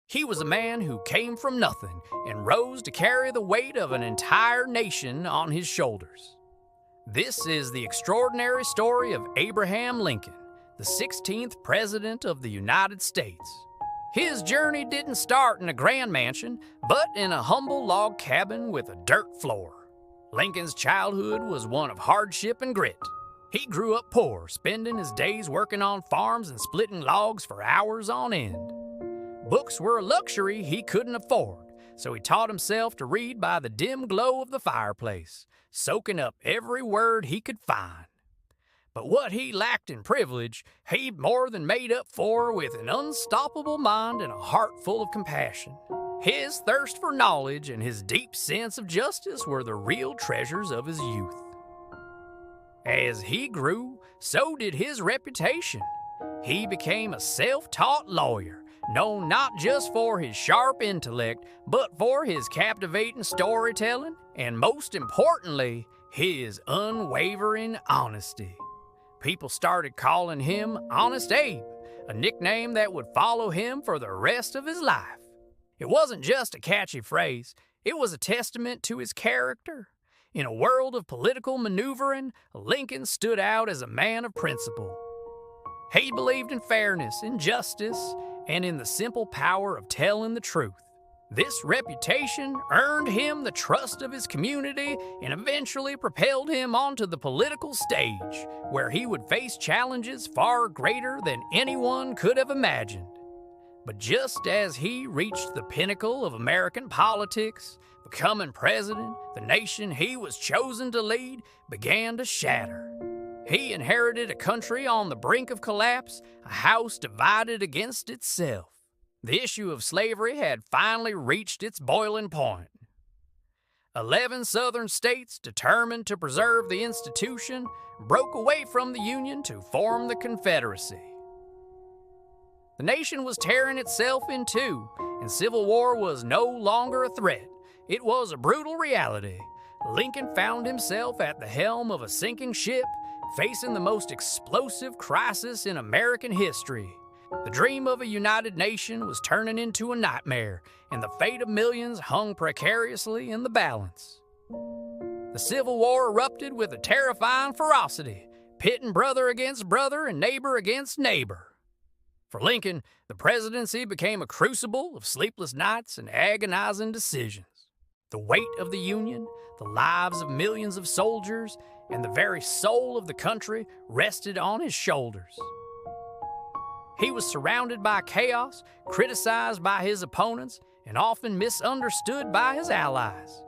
He was a man who came from nothing and rose to carry the weight of an entire nation on his shoulders. This is the extraordinary story of Abraham Lincoln, the 16th President of the United States. His journey didn't start in a grand mansion, but in a humble log cabin with a dirt floor. Lincoln's childhood was one of hardship and grit. He grew up poor, spending his days working on farms and splitting logs for hours on end. Books were a luxury he couldn't afford, so he taught himself to read by the dim glow of the fireplace, soaking up every word he could find. But what he lacked in privilege, he more than made up for with an unstoppable mind and a heart full of compassion. His thirst for knowledge and his deep sense of justice were the real treasures of his youth. As he grew, so did his reputation. He became a self-taught lawyer, known not just for his sharp intellect, but for his captivating storytelling, and most importantly, his unwavering honesty. People started calling him Honest Abe, a nickname that would follow him for the rest of his life. It wasn't just a catchy phrase, it was a testament to his character. In a world of political maneuvering, Lincoln stood out as a man of principle. He believed in fairness, in justice, and in the simple power of telling the truth. This reputation earned him the trust of his community and eventually propelled him onto the political stage, where he would face challenges far greater than anyone could have imagined. But just as he reached the pinnacle of American politics, becoming president, the nation he was chosen to lead began to shatter. He inherited a country on the brink of collapse, a house divided against itself. The issue of slavery had finally reached its boiling point. 11 southern states, determined to preserve the institution, broke away from the Union to form the Confederacy. The nation was tearing itself in two, and civil war was no longer a threat. It was a brutal reality. Lincoln found himself at the helm of a sinking ship, facing the most explosive crisis in American history. The dream of a united nation was turning into a nightmare, and the fate of millions hung precariously in the balance. The Civil War erupted with a terrifying ferocity, pitting brother against brother and neighbor against neighbor. For Lincoln, the presidency became a crucible of sleepless nights and agonizing decisions. The weight of the Union, the lives of millions of soldiers, and the very soul of the country rested on his shoulders. He was surrounded by chaos, criticized by his opponents, and often misunderstood by his allies.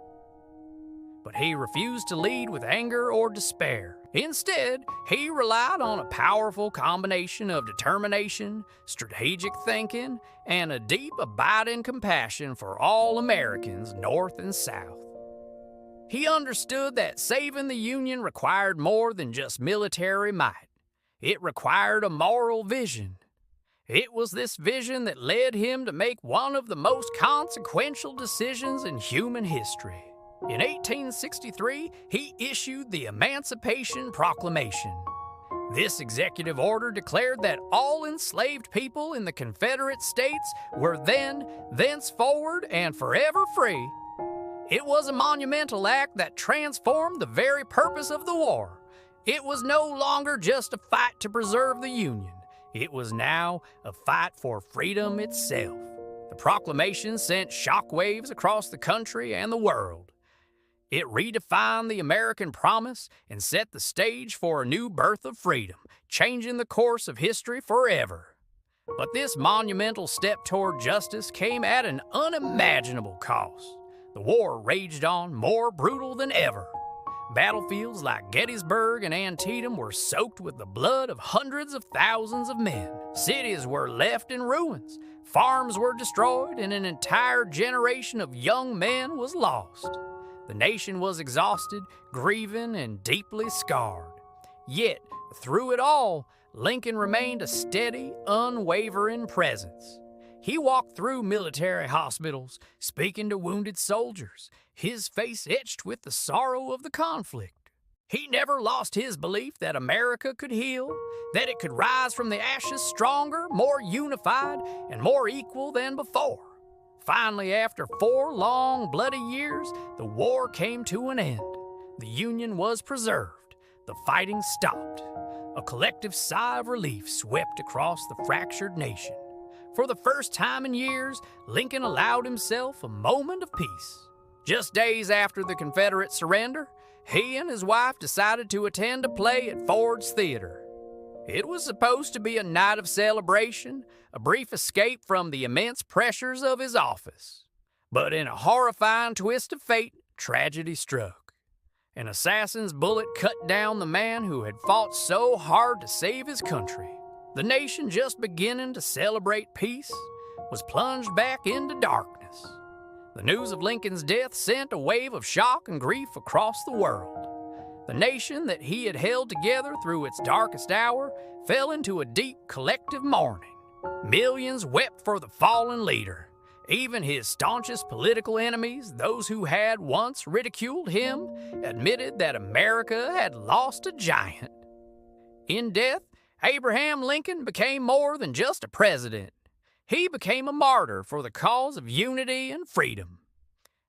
But he refused to lead with anger or despair. Instead, he relied on a powerful combination of determination, strategic thinking, and a deep, abiding compassion for all Americans, North and South. He understood that saving the Union required more than just military might. It required a moral vision. It was this vision that led him to make one of the most consequential decisions in human history. In 1863, he issued the Emancipation Proclamation. This executive order declared that all enslaved people in the Confederate States were then, thenceforward, and forever free. It was a monumental act that transformed the very purpose of the war. It was no longer just a fight to preserve the Union. It was now a fight for freedom itself. The proclamation sent shockwaves across the country and the world. It redefined the American promise and set the stage for a new birth of freedom, changing the course of history forever. But this monumental step toward justice came at an unimaginable cost. The war raged on, more brutal than ever. Battlefields like Gettysburg and Antietam were soaked with the blood of hundreds of thousands of men. Cities were left in ruins, farms were destroyed, and an entire generation of young men was lost. The nation was exhausted, grieving, and deeply scarred. Yet, through it all, Lincoln remained a steady, unwavering presence. He walked through military hospitals, speaking to wounded soldiers, his face etched with the sorrow of the conflict. He never lost his belief that America could heal, that it could rise from the ashes stronger, more unified, and more equal than before. Finally, after 4 long, bloody years, the war came to an end. The Union was preserved. The fighting stopped. A collective sigh of relief swept across the fractured nation. For the first time in years, Lincoln allowed himself a moment of peace. Just days after the Confederate surrender, he and his wife decided to attend a play at Ford's Theater. It was supposed to be a night of celebration, a brief escape from the immense pressures of his office. But in a horrifying twist of fate, tragedy struck. An assassin's bullet cut down the man who had fought so hard to save his country. The nation, just beginning to celebrate peace, was plunged back into darkness. The news of Lincoln's death sent a wave of shock and grief across the world. The nation that he had held together through its darkest hour fell into a deep collective mourning. Millions wept for the fallen leader. Even his staunchest political enemies, those who had once ridiculed him, admitted that America had lost a giant. In death, Abraham Lincoln became more than just a president. He became a martyr for the cause of unity and freedom.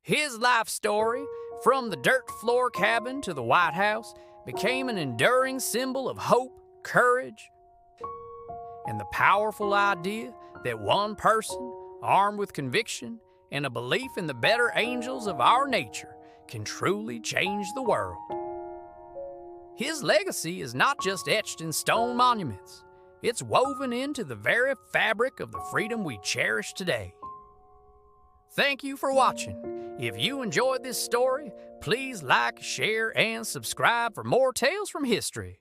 His life story, from the dirt floor cabin to the White House, became an enduring symbol of hope, courage, and the powerful idea that one person, armed with conviction and a belief in the better angels of our nature, can truly change the world. His legacy is not just etched in stone monuments. It's woven into the very fabric of the freedom we cherish today. Thank you for watching. If you enjoyed this story, please like, share, and subscribe for more tales from history.